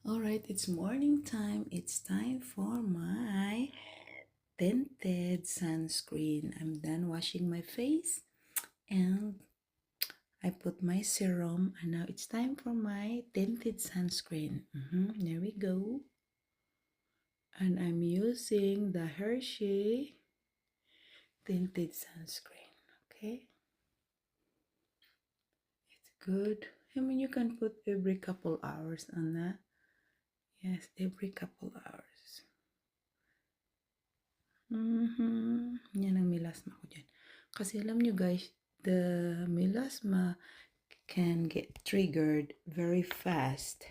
Alright, it's morning time. It's time for my tinted sunscreen. I'm done washing my face and I put my serum and now it's time for my tinted sunscreen. There we go. And I'm using the Hershey tinted sunscreen. Okay. It's good. I mean, you can put every couple hours on that. Yes, every couple hours. Yan ang melasma ko dyan. Kasi alam nyo guys, the melasma can get triggered very fast.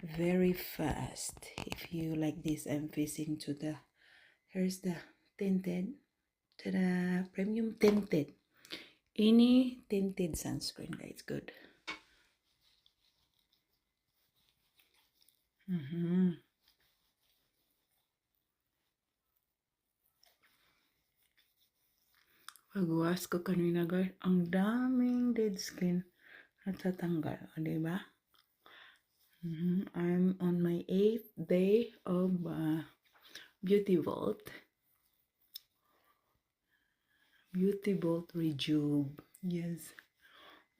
Very fast. If you like this, I'm facing to the, here's the tinted, tada, premium tinted. Any tinted sunscreen guys, good. Pag-wash ko kanina guys, ang daming dead skin natatanggal. O, diba? I'm on my 8th day of Beauty Vault. Beauty Vault Rejuve. Yes.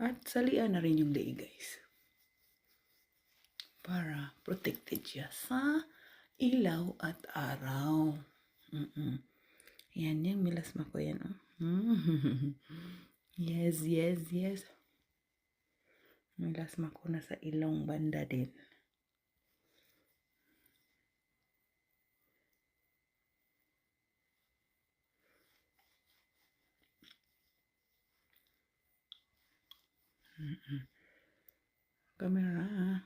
At salian na rin yung day guys. Para protected siya sa ilaw at araw. Yan yung melasma ko yan. Yes, yes, yes. Melasma ko na sa ilong banda din. Camera.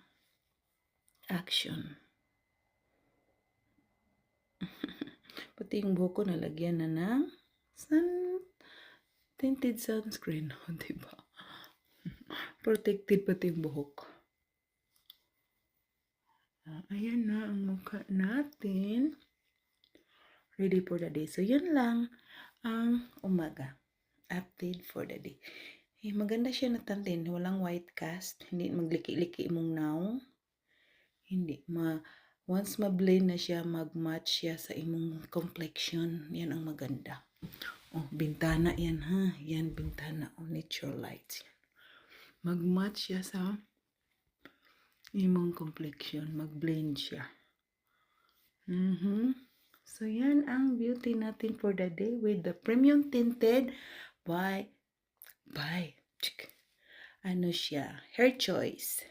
Action. Pati yung buhok ko nalagyan na ng tinted sunscreen. Diba? Protected pati yung buhok. Ayan na ang mukha natin. Ready for the day. So, yun lang ang umaga. Update for the day. Maganda siya natantin. Walang white cast. Hindi magliki-liki mong naong. Hindi. Once ma-blend na siya, mag-match siya sa imong complexion. Yan ang maganda. Oh, bintana yan ha. Yan, bintana. Oh, natural light. Mag-match siya sa imong complexion. Mag-blend siya. So, yan ang beauty natin for the day with the premium tinted by ano siya? Hair Choice.